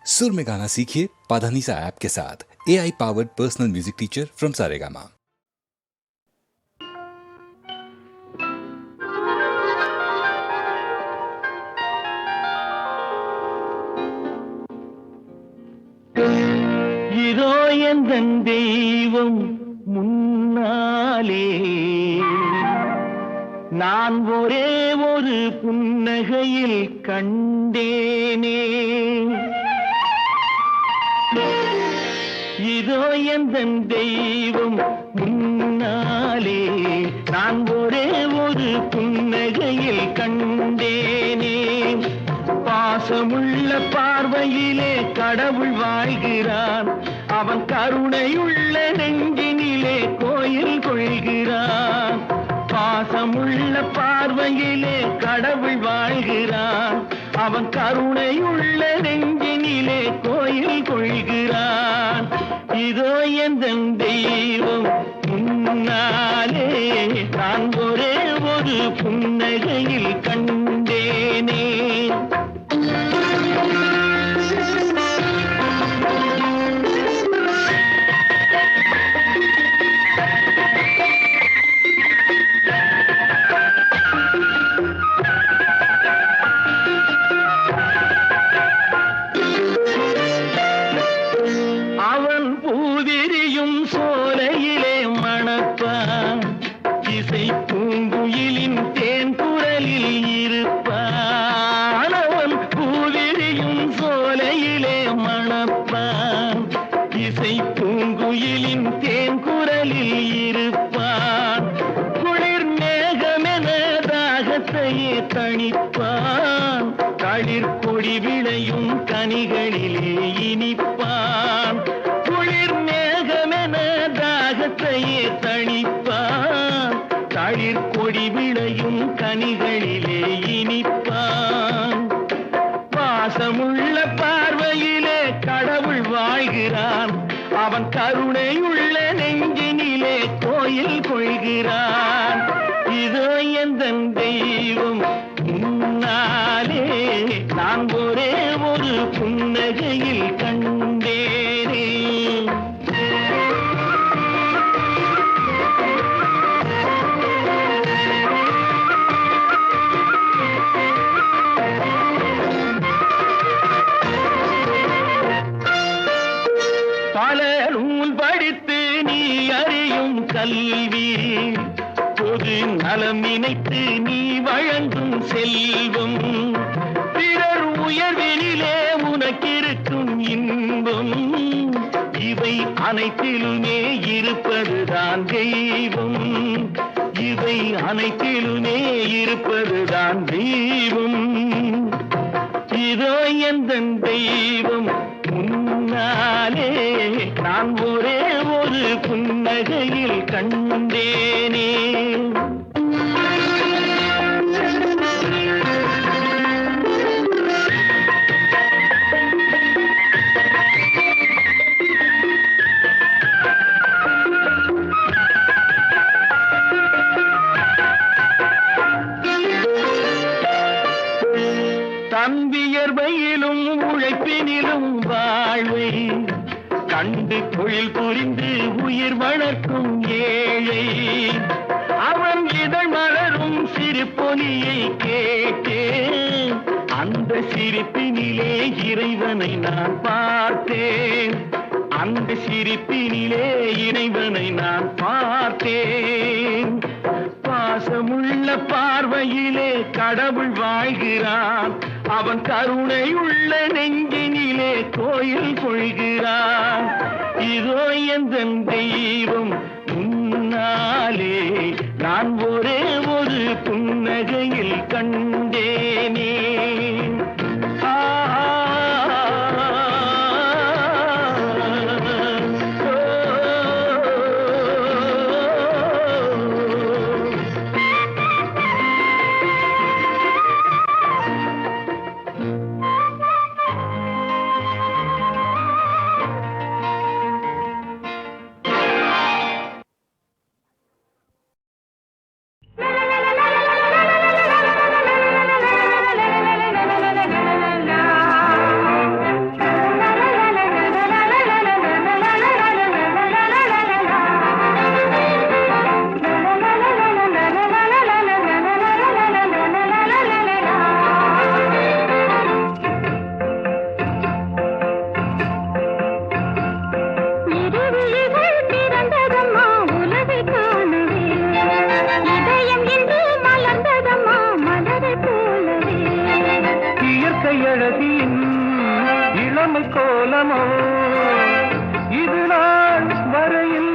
सुर में गाना सीखिए पाधानीसा ऐप के साथ। AI powered personal music teacher from Saregama. இதோ எந்தன் தெய்வம் முன்னாலே நான் ஒரே ஒரு புன்னகையில் கண்டேனே. இதோ எந்தன் தெய்வம் முன்னாலே நான் ஒரே ஒரு புன்னகையில் கண்டேனே. பாசமுள்ள பார்வையிலே கடவுள் வாழ்கிறான், அவன் கருணையுள்ள நெஞ்சினிலே கோயில் கொள்கிறான். பாசமுள்ள பார்வையிலே கடவுள் வாழ்கிறான், அவன் கருணையுள்ள நெஞ்சினிலே கோயில் கொள்கிறான். இதோ எந்தன் தெய்வம் முன்னாலே நான் ஒரே ஒரு புன்னகையில் கண்டேனே. அவன் பூவிரியும் சோலையிலே மணப்பான், இசை பூங்குயிலின் தேன் குரலில் இருப்பான். அவன் பூவிரியும் சோலையிலே மணப்பான், இசை பூங்குயிலின் தேன் குரலில் இருப்பான். குளிர் மேகமென தாகத்தையே தணிப்பான், களிர் கொடி விளையும் கனிகளிலே இனிப்பான். குளிர் மேகமென தாகத்தையே தணிப்பான், களிர் கொடி விளையும் கனிகளிலே இனிப்பான். பாசமுள்ள பார்வையிலே கடவுள் வாழ்கிறான், அவன் கருணையுள்ள நெஞ்சினிலே கோயில் கொள்கிறான். இதோ எந்தன் தெய்வம் முன்னாலே நான் ஒரே ஒரு புன்னகையில் கண்டேனே. பல நூல் படித்து நீ அறியும் கல்வி, பொது நலம் நினைத்து நீ வழங்கும் செல்வம், பிறர் உயர்வினிலே உனக்கிருக்கும் இன்பம், இவை அனைத்திலுமே இருப்பதுதான் தெய்வம், இவை அனைத்திலுமே இருப்பதுதான் தெய்வம். இதோ எந்தன் தெய்வம் முன்னாலே நான் ஒரே ஒரு புன்னகையில் கண்டேனே. தம்பியர்வையிலும் உழைப்பினிலும் வாழ்வை கண்டு தொழில் புரிந்து உயிர் வளர்க்கும் ஏழை, அவன் இதழ் மலரும் சிரிப்பொலியை கேட்டேன், அந்த சிரிப்பினிலே இறைவனை நான் பார்த்தேன், அந்த சிரிப்பினிலே இறைவனை நான் பார்த்தேன். பாசமுள்ள பார்வையிலே கடவுள் வாழ்கிறான், அவன் கருணையுள்ள நெஞ்சினிலே கோயில் கொள்கிறான். இதோ எந்தன் தெய்வம் முன்னாலே நான் ஒரே ஒரு புன்னகையில் கண்டேனே. இளமை கோலமோ இது நாள் வரையில்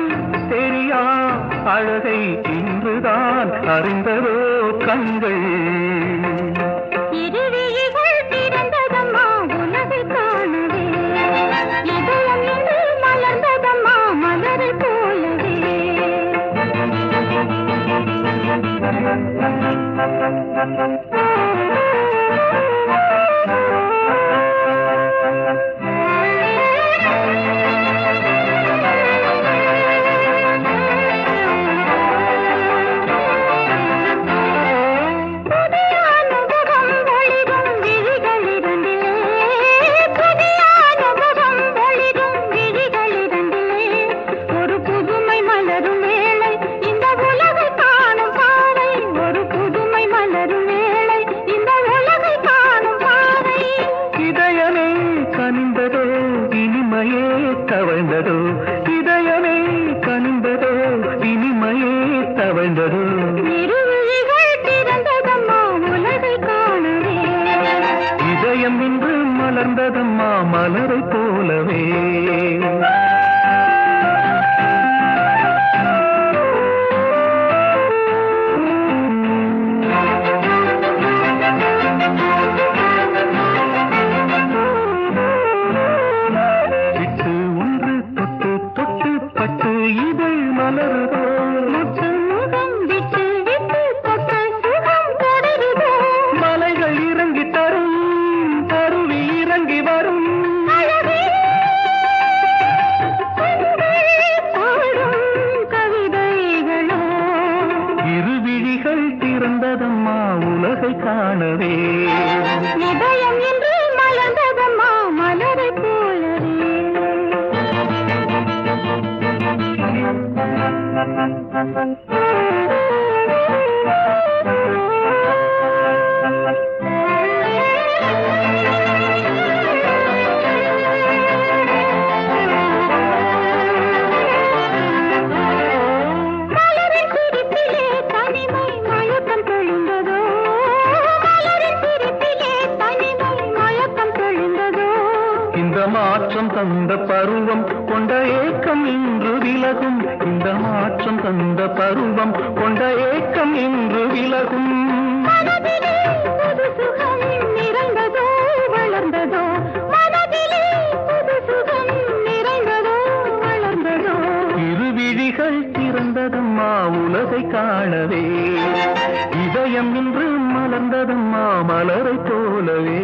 தெரியா அழகை இன்றுதான் அறிந்ததோ கண்கள் மலர்ந்ததம்மா மலரை போலவே விட்டு ஒன்று தொட்டு தொட்டு பட்டு இதழ் மலருதோ மலைகள் இறங்கி தரும் அருவி இறங்கி வரும் இரு விழிகள் திறந்ததம்மா உலகை காணவே இதயம் என்று மலர்ந்ததம்மா மலரை போலவே மாற்றம் தந்த பருவம் கொண்ட ஏக்கம் இன்று விலகும் இந்த மாற்றம் தந்த பருவம் கொண்ட ஏக்கம் இன்று விலகும் நிறைந்ததோ வளர்ந்ததோ மனதிலே புது சுகம் நிறைந்ததோ வளர்ந்ததோ இரு விழிகள் திறந்ததம்மா உலகை காணவே இதயம் இன்று மலர்ந்ததம்மா மலரை போலவே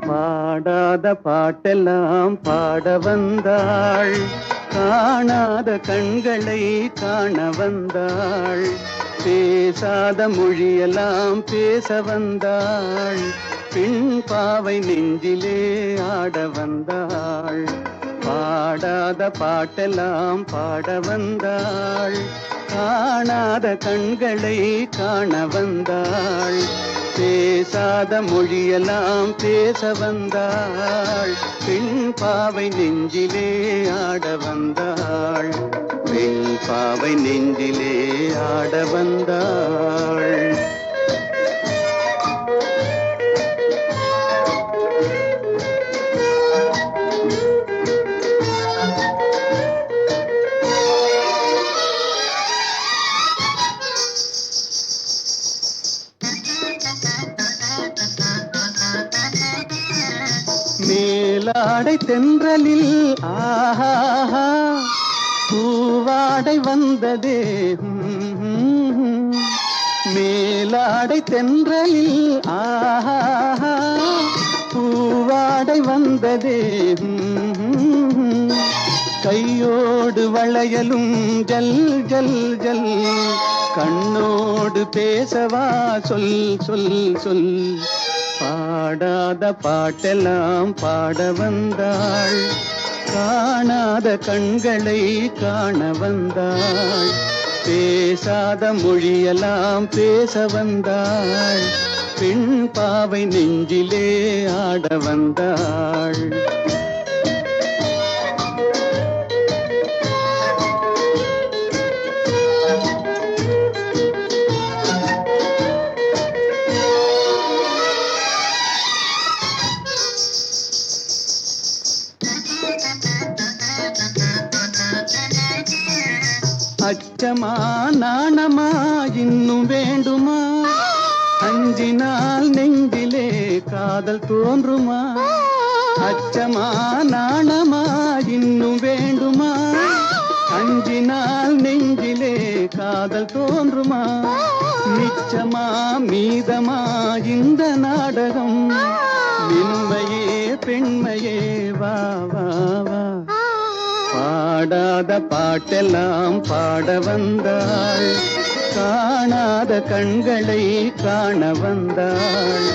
பாடாத பாட்டெல்லாம் பாட வந்தாள் காணாத கண்களை காண வந்தாள் பேசாத மொழியெல்லாம் பேச வந்தாள் பெண் பாவை நெஞ்சிலே ஆட வந்தாள் பாடாத பாட்டெல்லாம் பாட வந்தாள் காணாத கண்களை காண வந்தாள் பேசாத மொழியெல்லாம் பேச வந்தாள் பெண் பாவை நெஞ்சிலே ஆட வந்தாள் பெண் பாவை நெஞ்சிலே ஆட வந்தாள் மேலாடை தென்றலில் ஆஹா பூவாடை வந்ததே மேலாடை தென்றலில் ஆஹா பூவாடை வந்ததே கையோடு வளையலும் ஜல் ஜல் ஜல் கண்ணோடு பேசவா சொல் சொல் சொல் பாடாத பாட்டெல்லாம் பாட வந்தாள் காணாத கண்களை காண வந்தாள் பேசாத மொழியெல்லாம் பேச வந்தாள் பெண் பாவை நெஞ்சிலே ஆட வந்தாள் அச்சமா நாணமா இன்னும் வேண்டுமா அஞ்சினால் நெஞ்சிலே காதல் தோன்றுமா அச்சமா நாணமா இன்னும் வேண்டுமா அஞ்சினால் நெஞ்சிலே காதல் தோன்றுமா மிச்சமா மீதமா இந்த நாடகம் மென்மையே பெண்மையே வா வா வா பாடாத பாட்டெல்லாம் பாட வந்தாள் காணாத கண்களை காண வந்தாள்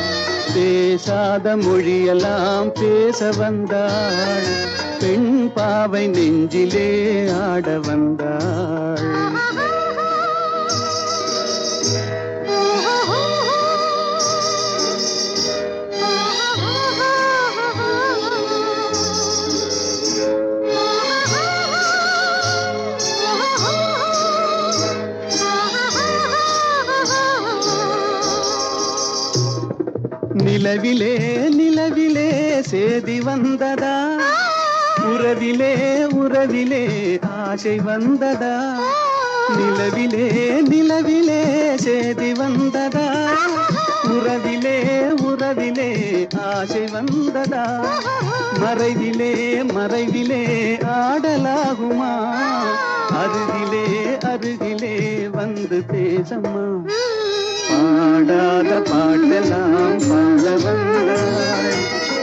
பேசாத மொழியெல்லாம் பேச வந்தாள் பெண் பாவை நெஞ்சிலே ஆட வந்தாள் நிலவிலே நிலவிலே சேதி வந்ததா உறவிலே உறவிலே ஆசை வந்ததா நிலவிலே நிலவிலே சேதி வந்ததா உறவிலே உறவிலே ஆசை வந்ததா மறைவிலே மறைவிலே ஆடலாகுமா அருகிலே அருகிலே வந்து பேசம்மா பாடாத பாட்டெல்லாம் பாட வந்தாள்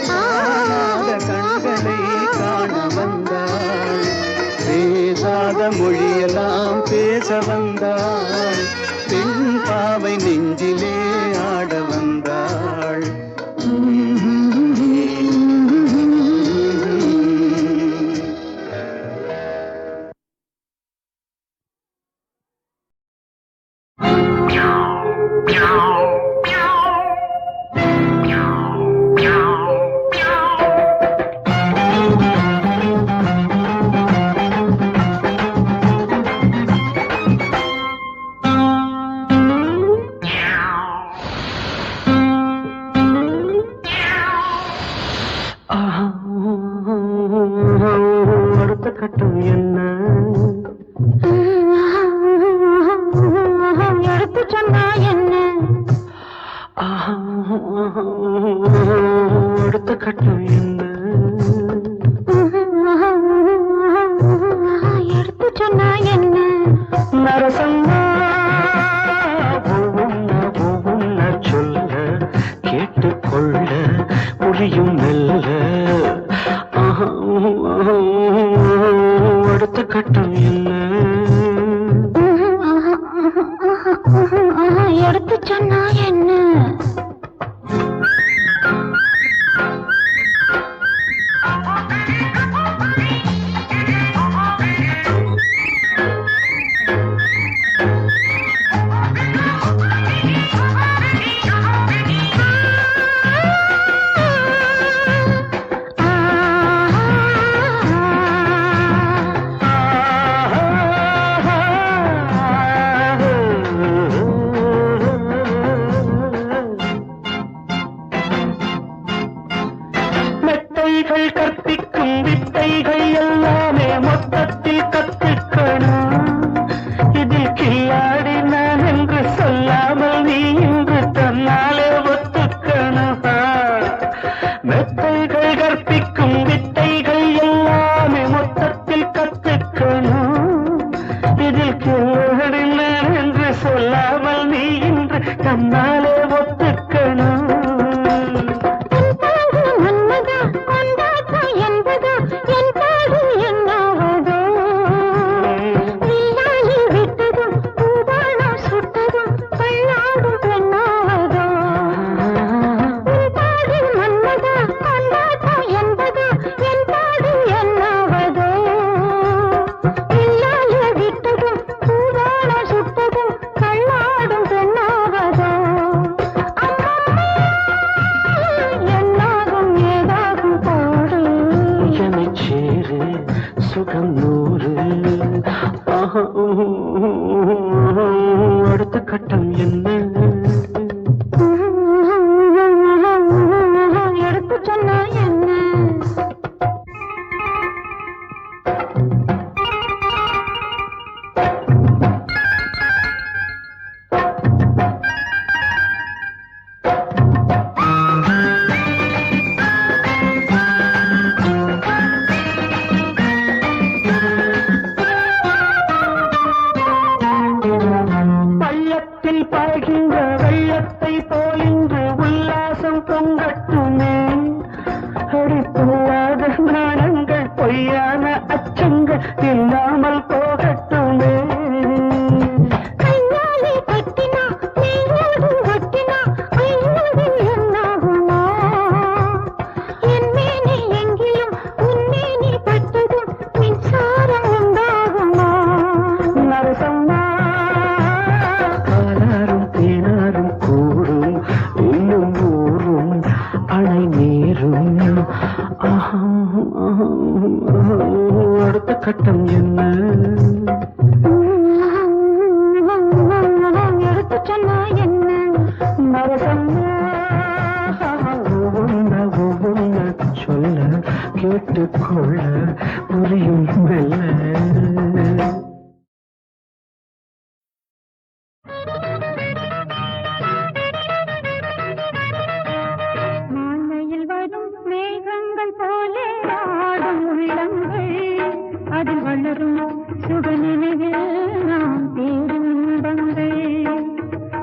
காணாத கண்களை காண வந்தாள் பேசாத மொழியெல்லாம் பேச வந்தாள் பெண் பாவை நெஞ்சிலே ஆட வந்தாள் அடுத்த கட்டம் என்ன எடுத்து சொன்னா என்ன அடுத்த கட்டம் என்ன எடுத்து சொன்னா என்ன நரசம்மா ஒவ்வொன்ன சொல்ல கேட்டுக்கொள்ள முடியும் மெல்ல அடுத்த கட்டம் என்ன எடுத்து சொன்னா என்ன இதில் கிள்ளடில்லை என்று சொல்லாமல் நீ இன்று தன்னாலே ஒத்துக்கணும். மன்மதா கொண்டாட்டம் என்பதோ என் பாடு என்னாவதோ வில்லாலி விட்டதும் பூபானம் சுட்டதும் கண்ணாடும் பெண்ணாவதோ உன் பாடு மன்மதா கொண்டாட்டம் என்பதோ என் பாடு என்னாவதோ வில்லாலி விட்டதும் பூபானம் சுட்டதும் கண்ணாடும் பெண்ணாவதோ என்னாகும் ஏதாகும் போடு என்னைச் சேரு சுகம் நூறு. ஆஹா, அடுத்த கட்டம் என்ன? எடுத்து சொன்னா என்ன பள்ளத்தில் பாய்கின்ற வெள்ளத்தை போல் இன்று உல்லாசம் பொங்கட்டுமே. அடிப்பொல்லாத நாணங்கள் பொய்யான அச்சங்கள் இல்லாமல் போகட்டுமே. கையாலே கட்டினா நெய்யோடு ஒட்டினா ஐயோடு என்னாகுமா என் மேனி எங்கிலும் உன் மேனி பட்டதும் மின்சாரம் உண்டாகுமா நரசம்மா காலாரும் தேனாரும் கூறும் இன்னும் ஊரும் அணை நீரும். ஆஹா, அடுத்த கட்டம் என்ன? எடுத்து சொன்னா என்ன நரசம்மா ஒவ்வொன்ன சொல்ல கேட்டுக்கொள்ள புரியும் மெல்ல. மாலையில் வரும் மேகங்கள் போலே ஆடும் உள்ளங்கள் அதில் வளரும் சுகநினைவில் நாம் தேடும் இன்பங்கள்.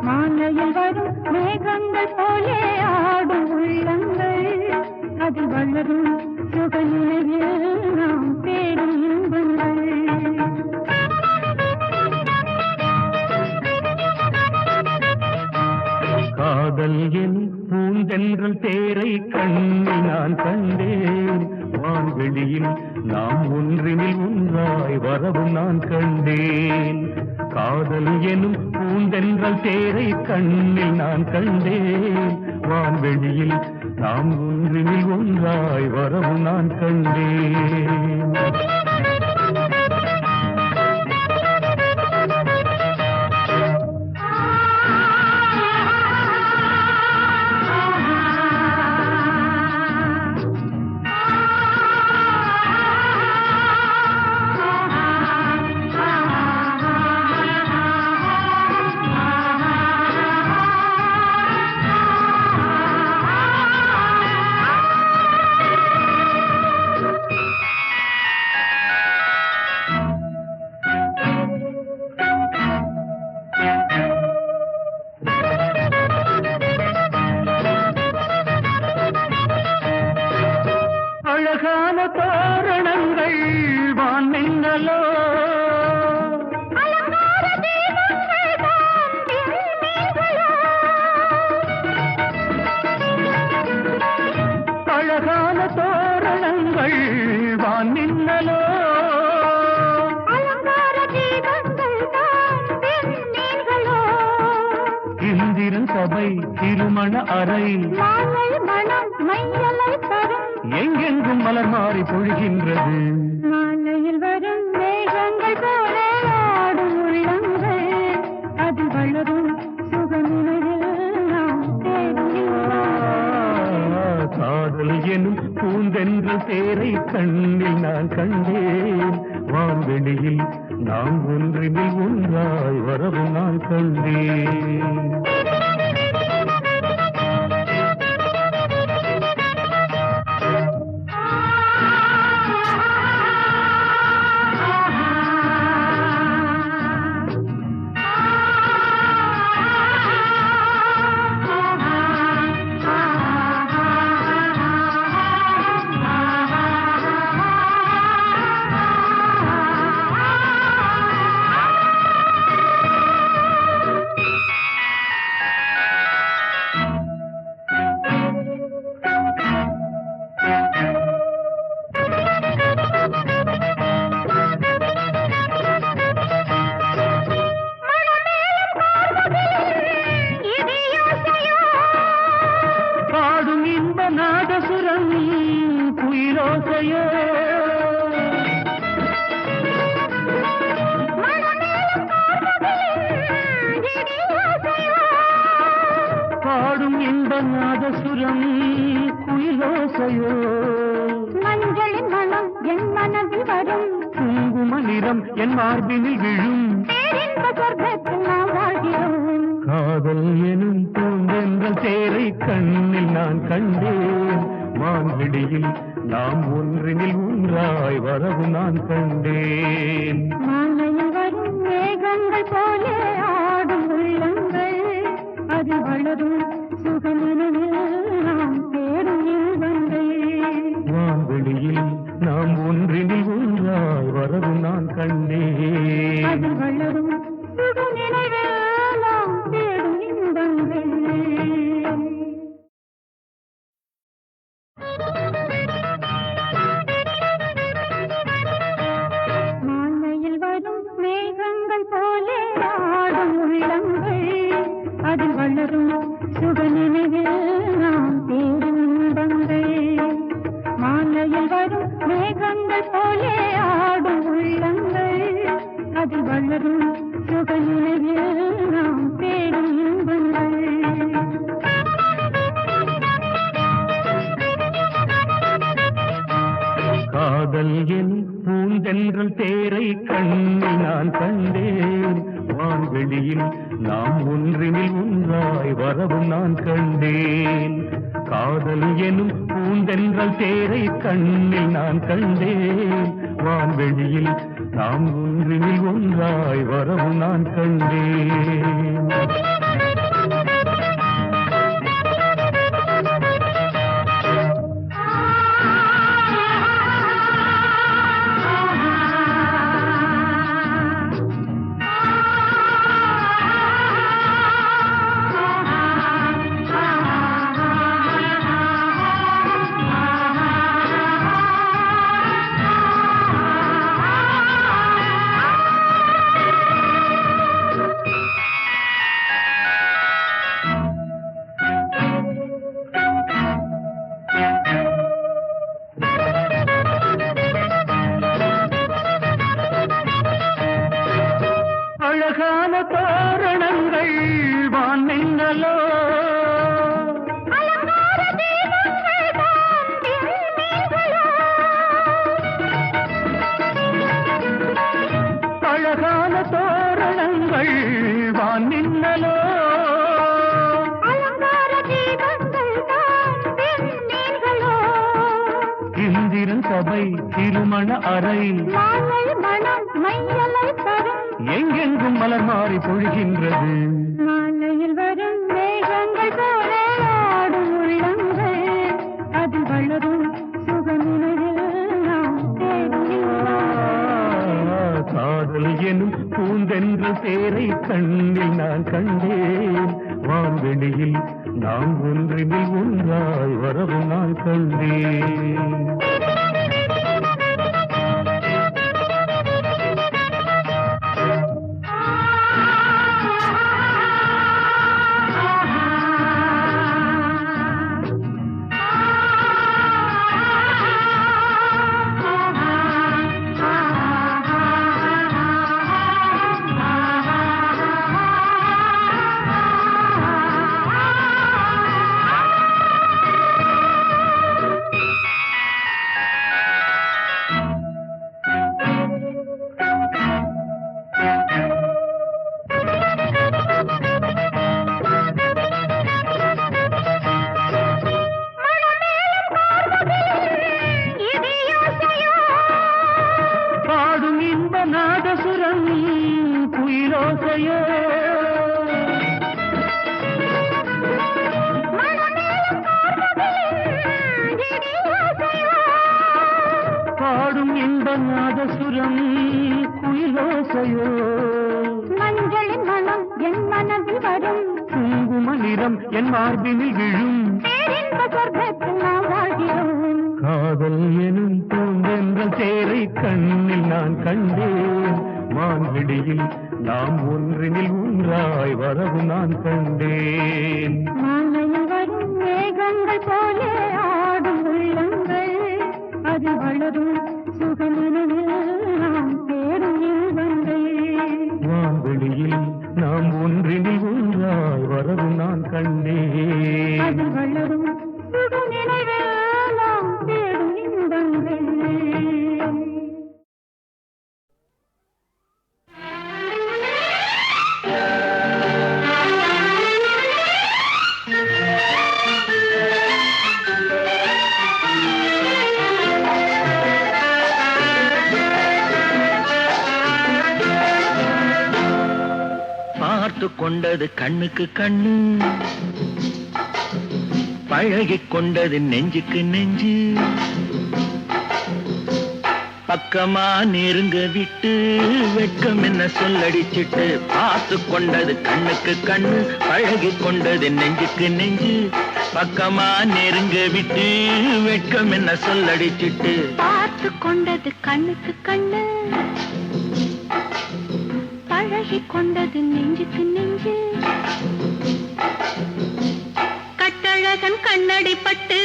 மாலையில் வரும் மேகங்கள் போலே ஆடும் உள்ளங்கள் அதில் வளரும் சுகநினைவில் நாம் தேடும் இன்பங்கள். காதல் என் பூந்தென்றல் தேரை கண்ணில் நான் கண்டேன். வான்வெளியில் நாம் ஒன்றினில் ஒன்றாய் வரவும் நான் கண்டேன். காதல் எனும் பூந்தென்றல் தேரை கண்ணில் நான் கண்டேன். வான்வெளியில் நாம் ஒன்றினில் ஒன்றாய் வரவும் நான் கண்டேன். அழகான தோரணங்கள் வானெங்கலோ அழகான தோரணங்கள் வானெங்கலோ இந்திரன் சபை திருமண அறை எங்கெங்கும் மலர் மாறி பொழிகின்றது. மாலையில் வரும் மேகங்கள் போல ஆடும் உள்ளங்கள் அது வளரும் சுகநிலையில் நாம் காதல் எனும் பூந்தென்றல் தேரை கண்ணில் நான் கண்டேன். வான்வெளியில் நாம் ஒன்றினில் ஒன்றாய் வரவும் நான் கண்டேன். நாதசுரம் குயிலோசையோ மஞ்சளின் மனம் என் மனதில் வரும் குங்கும நிறம் என் மார்பினில் விழும் பேரின்ப சொர்க்கத்தில் நாம் வாழ்கிறோம் காதல் எனும் பூந்தென்றல் தேரை கண்ணில் நான் கண்டேன் வான்வெளியில் நாம் ஒன்றினில் ஒன்றாய் வரவு நான் கண்டேன் மாலையில் வரும் மேகங்கள் போல ஆடும் உள்ளங்கள் அது வளரும் சுகநினைவில் நாம் தேடும் இன்பங்கள் வான்வெளியில் நாம் ஒன்றினில் ஒன்றாய் வரவு நான் கண்டேன் அது வளரும் சுகநினைவில் நாம் தேடும் இன்பங்கள் மாலையில் வரும் மேகங்கள் போல ஆடும் உள்ளங்கள் அதில் வளரும் சுகநினைவில் நாம் தேடும் இன்பங்கள் மாலையில் வரும் மேகங்கள் போல ஆடும் உள்ளங்கள் அதில் வளரும் சுகநினைவில் நாம் தேடும் இன்பங்கள் காதல் என் பூந்தென்றல் தேரை கண்ணில் நான் கண்டேன் வான்வெளியில் நாம் ஒன்றினில் ஒன்றாய் வரவும் நான் கண்டேன் காதல் எனும் பூந்தென்றல் தேரை கண்ணில் நான் கண்டேன் வான்வெளியில் நாம் ஒன்றினில் ஒன்றாய் வரவும் நான் கண்டேன் அழகான தோரணங்கள் வானெங்கலோ அலங்கார தீபங்கள் தான் விண்மீன்களோ அழகான தோரணங்கள் வானெங்கலோ அலங்கார தீபங்கள் தான் விண்மீன்களோ இந்திரன் சபை திருமண அறை மாலை மனம் மையலை தரும் எங்கெங்கும் மலர் மாறி பொழிகின்றது மாலையில் வரும் மேகங்கள் போல ஆடும் உள்ளங்கள் அதில் வளரும் சுகநினைவில் நாம் தேடும் இன்பங்கள். காதல் எனும் பூந்தென்றல் தேரை கண்ணில் நான் கண்டேன் வான்வெளியில் நாம் ஒன்றினில் ஒன்றாய் வரவு நான் கண்டேன் பாடும் இன்ப நாதசுரம் குயிலோசையோ பாடும் இன்ப நாதசுரம் குயிலோசையோ மஞ்சளின் மனம் என் மனதில் வரும் குங்கும நிறம் என் மார்பினில் விழும் பேரின்ப சொர்க்கத்தில் நாம் வாழ்கிறோம் காதல் எனும் பூந்தென்றல் தேரை கண்ணில் நான் கண்டேன் வான்வெளியில் நாம் ஒன்றினில் ஒன்றாய் வரவு நான் கண்டேன் மாலையில் வரும் மேகங்கள் போல ஆடும் உள்ளங்கள் அது வளரும் சுகநினைவில் நாம் தேடும் இன்பங்கள் வான்வெளியில் நாம் ஒன்றினில் ஒன்றாய் வரவு நான் கண்டேன் அது பார்த்து கொண்டது கண்ணுக்கு கண்ணு, பழகிக் கொண்டது நெஞ்சுக்கு நெஞ்சு. பக்கமா நெருங்க விட்டு வெட்கம் என்ன சொல்லடிச்சிட்டு, பார்த்து கொண்டது கண்ணுக்கு கண்ணு, பழகிக் கொண்டது நெஞ்சுக்கு நெஞ்சு. பக்கமா நெருங்க விட்டு வெட்கம் என்ன சொல்லடிச்சிட்டு, பார்த்து கொண்டது கண்ணுக்கு கண்ணு, பழகி கொண்டது நெஞ்சுக்கு நெஞ்சு. கட்டழகன் கண்ணடி பட்டு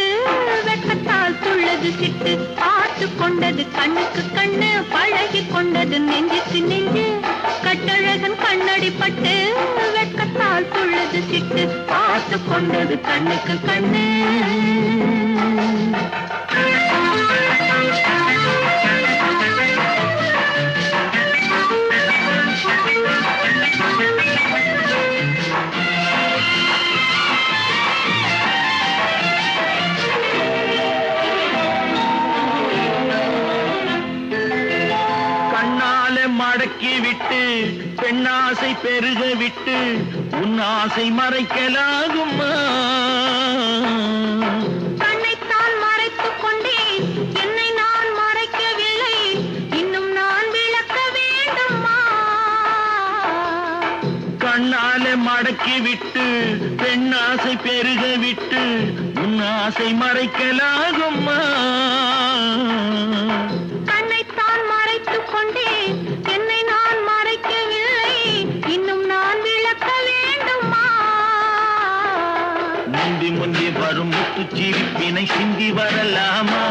வெட்கத்தால் துள்ளது சிட்டு, பார்த்து கொண்டது கண்ணுக்கு கண்ணு, பழகி கொண்டது நெஞ்சுக்கு நெஞ்சு. கட்டழகன் கண்ணடி பட்டு வெட்கத்தால் துள்ளது சிட்டு, பார்த்து கொண்டது கண்ணுக்கு கண்ணு. மடக்கி விட்டு பெண்ணாசை பெருக விட்டு உன் ஆசை மறைக்கலாகுமா? கண்ணைத்தான் மறைத்துக் கொண்டேன், என்னை நான் மறைக்கவில்லை, இன்னும் நான் விளக்க வேண்டுமா? கண்ணாலே மடக்கி விட்டு பெண்ணாசை பெருக விட்டு உன் ஆசை மறைக்கலாகுமா? கண்ணைத்தான் மறைத்துக் கொண்டேன், என்னை நான் மறைக்கவில்லை, இன்னும் நான் விளக்க வேண்டுமா? முந்தி முந்தி வரும் முத்து சிரிப்பினை சிந்தி வரலாமா?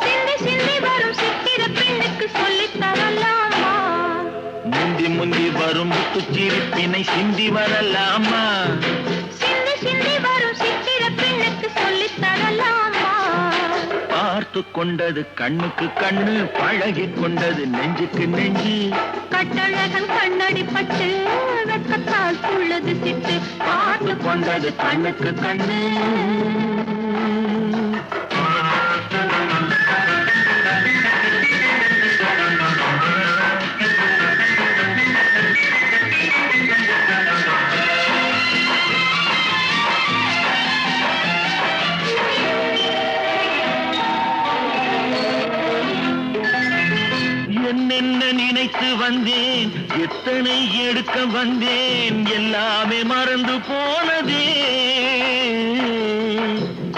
சிந்தி சிந்தி வரும் சித்திர பெண்ணுக்கு சொல்லித் தரலாமா? முந்தி முந்தி வரும் முத்து சிரிப்பினை சிந்தி வரலாமா? சிந்தி சிந்தி வரும் சித்திர பெண்ணுக்கு சொல்லித் தரலாமா? பார்த்து கொண்டது கண்ணுக்கு கண்ணு, பழகி கொண்டது நெஞ்சுக்கு நெஞ்சு. கட்டழகன் கண்ணடி பட்டு வெட்கத்தால் துள்ளது சிட்டு, பார்த்து கொண்டது கண்ணுக்கு கண்ணு. என்னென்ன நினைத்து வந்தேன், எத்தனை எடுக்க வந்தேன், எல்லாமே மறந்து போனதே.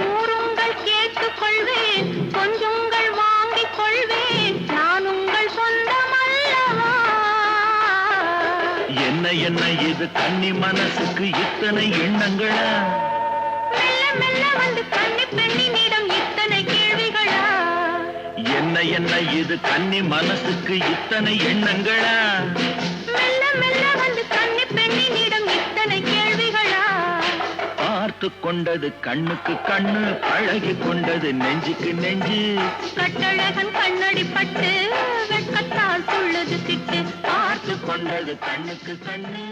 கூறுங்கள் கேட்டுக் கொள்வேன், கொஞ்சங்கள் வாங்கிக் கொள்வேன், நான் உங்கள் சொந்தம் அல்லவா? என்ன என்ன இது கன்னி மனசுக்கு இத்தனை எண்ணங்களா? மெல்ல மெல்ல வந்து கன்னி பெண்ணினிடம் இத்தனை கேள்விகளா? என்ன என்ன இது கன்னி மனசுக்கு இத்தனை எண்ணங்களா? மெல்ல மெல்ல வந்து கன்னி பெண்ணினிடம் இத்தனை கேள்விகளா? பார்த்து கொண்டது கண்ணுக்கு கண்ணு, பழகி கொண்டது நெஞ்சுக்கு நெஞ்சு. கட்டழகன் கண்ணடி பட்டு வெட்கத்தால் துள்ளது சிட்டு, பார்த்து கொண்டது கண்ணுக்கு கண்ணு.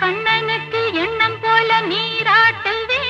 கண்ணனுக்கு எண்ணம் போல நீராட்டுவே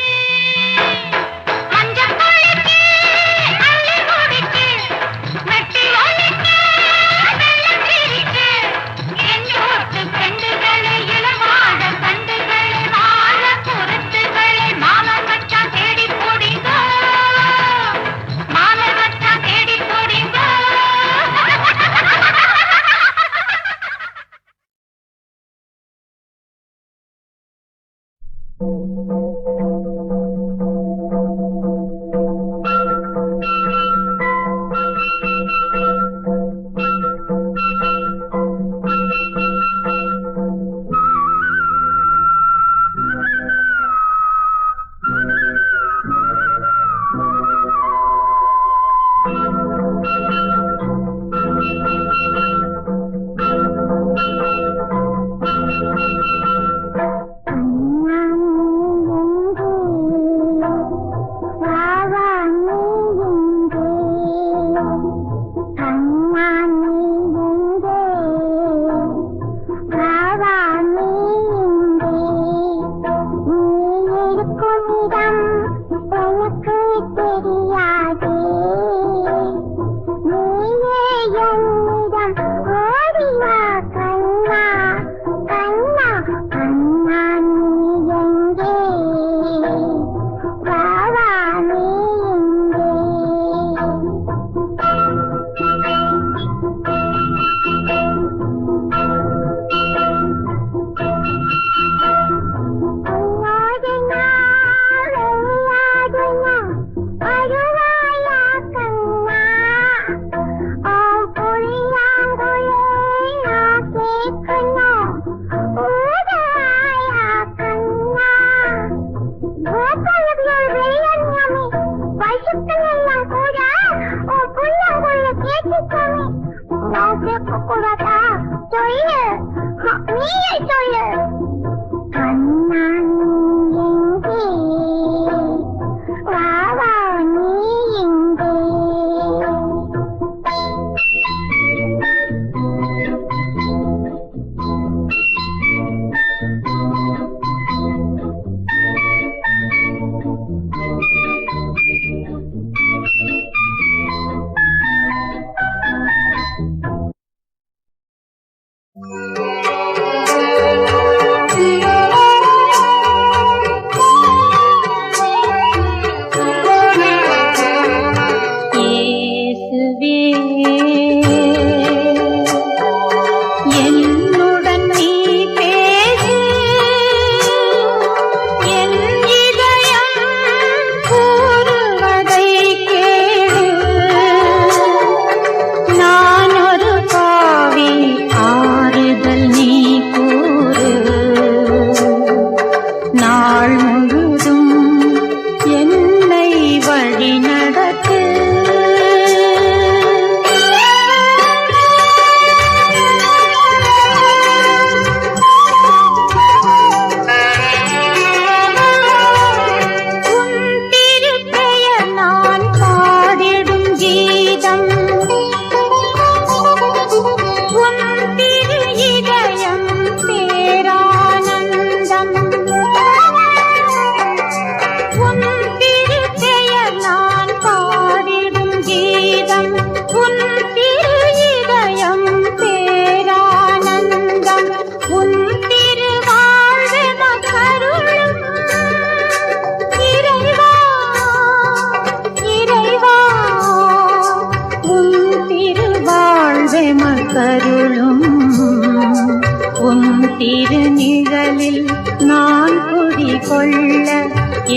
திருநிழலில் நான் குடிகொள்ள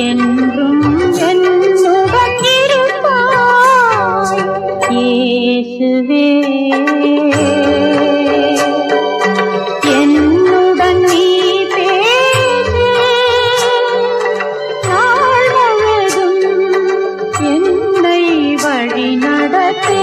என்றும் என்னுடன் இருப்பாய் இயேசுவே. என்னுடன் நீ பேசு, நாள் முழுதும் என்னை வழி நடத்து.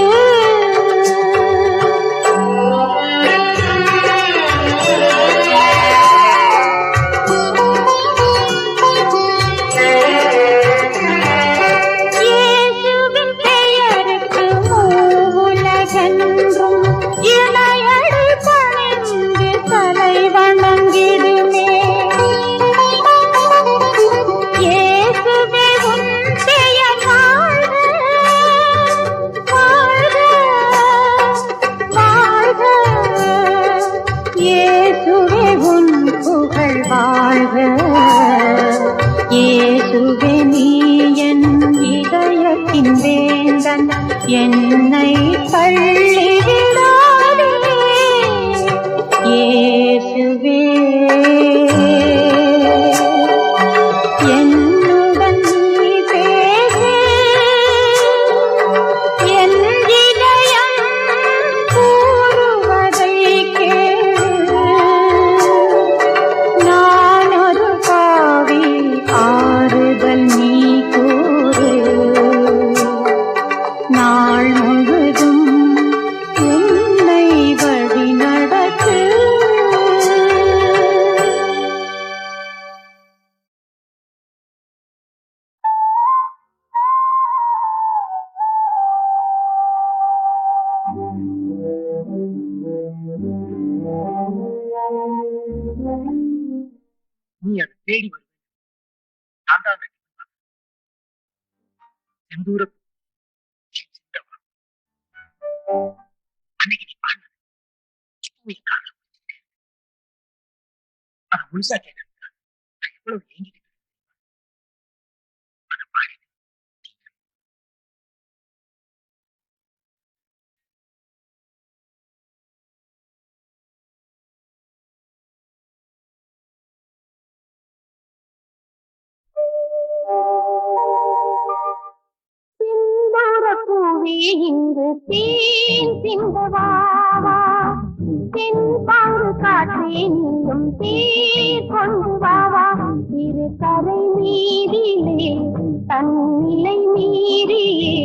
இயேசுவின் பெயருக்கு மூவுலகெல்லாம் இயேசுவே நீ என் இதயத்தின் வேந்தன், என்னை தள்ளிவிடாதே இயேசுவே. என்னுடன் நீ பேசு, என் இதயம் கூறுவதை கேளு. நான் ஒரு பாவி, ஆறுதல் நீ கூறு. நாள் முழுதும் என்னை வழி நடத்து. நீ அதை தேடி வருவேன். நான் தான் அந்த செந்தூர சித்தவா. அன்னைக்கு நீ பாடினது இப்போ என் காதுல விழுந்துச்சு. அதை முழுசா கேட்கறதுக்கு நான் எவ்வளவு ஏங்கிட்டு இருக்கேன். அதை பாடினேன். பூவே இங்கு தேன் சிந்தவாவா, தென் பாங்கு காற்றே நீயும் தேர் கொண்டு வாவா. இரு கரை மீதிலே தன்னிலை மீறியே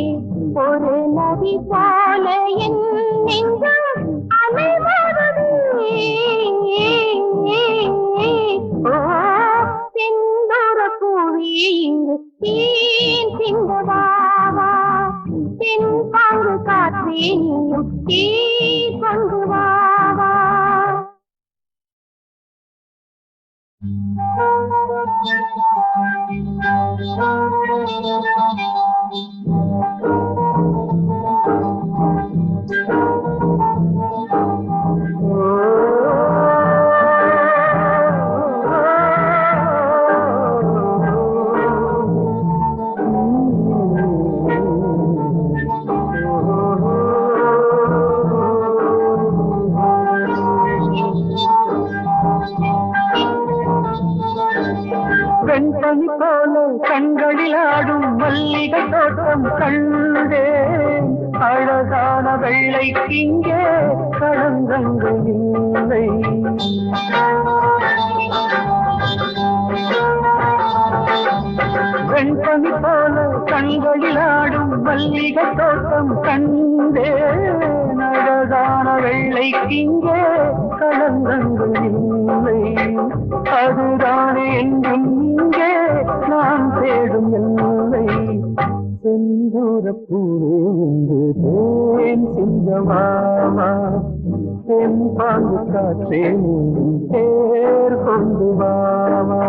ஒரு நதி போல என் நெஞ்சம் அலைவதுமே. ஓ செந்தூர பூவே இங்கு தேன் சிந்தவாவா, தென் பாங்கு காற்றே நீயும் தேர் கொண்டு வாவா. வெண்பனி போல கண்களில் ஆடும் மல்லிகை தோட்டம் கண்டேன். அழகான வெள்ளைக்கு இங்கே களங்கங்கள் இல்லை. வெண்பனி போல கண்களில் ஆடும் மல்லிகை தோட்டம் கண்டேன். அழகான வெள்ளைக்கு இங்கே களங்கங்கள் இல்லை. அதுதானே என்றும் இங்கே நான் தேடும் எல்லை. செந்தூர பூவே என்று தேன் சிங்கமாமா, தென் பாங்கு காற்றே நீயும் தேர் கொண்டு வாவா.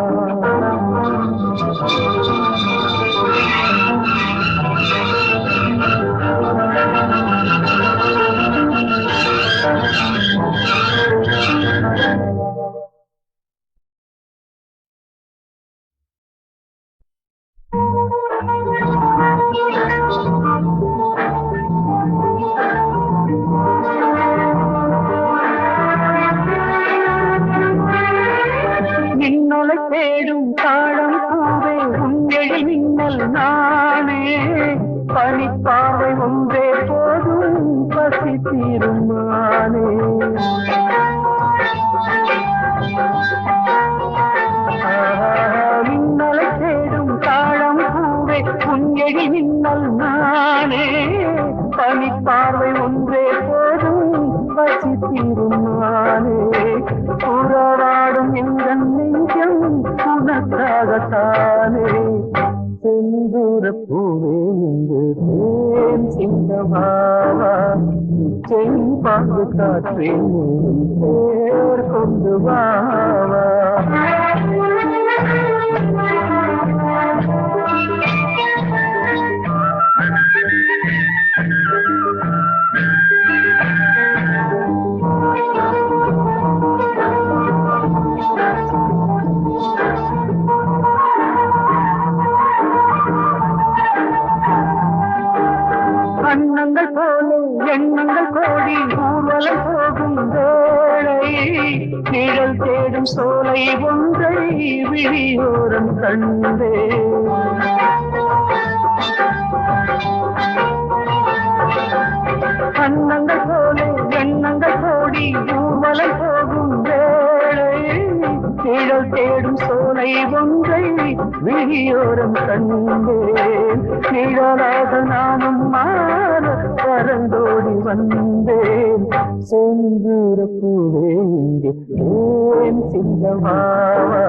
நின்னொலை தேடும் தாழம் பூவே உங்கெழி மின்னல் நானே. பனிப்பாவை ஒன்றே போதும் பசி தீருமானே. மின்னலை தேடும் தாழம் பூவே உங்கெழி மின்னல் நானே. பனிப்பார்வை ஒன்றே போதும் பசி தீருமானே. உறவாடும் எந்த நெஞ்சம் உனக்காகத்தானே. செந்தூர பூவே இங்கு தேன் சிந்தமாவா, செம்பாங்கு காற்றே நீயும் தேர் கொண்டு வாவா. சோலை ஒன்றை விழியோரம் கண்டே அன்னங்கள் போலே எண்ணங்கள் கோடி ஊர்வலை போகும் வேளை நிழல் தேடும் சோலை ஒன்றை விழியோரம் கண்டேன் நிழலாக நானும் மாற பறந்தோடி வந்தேன் செந்தூர பூவே ஏன் சின்னமாவா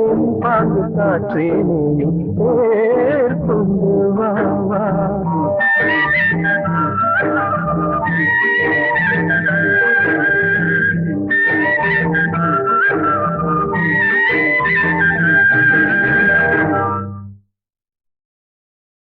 என் பாங்கு காற்றேனையும் பேர் கொண்டு வாவா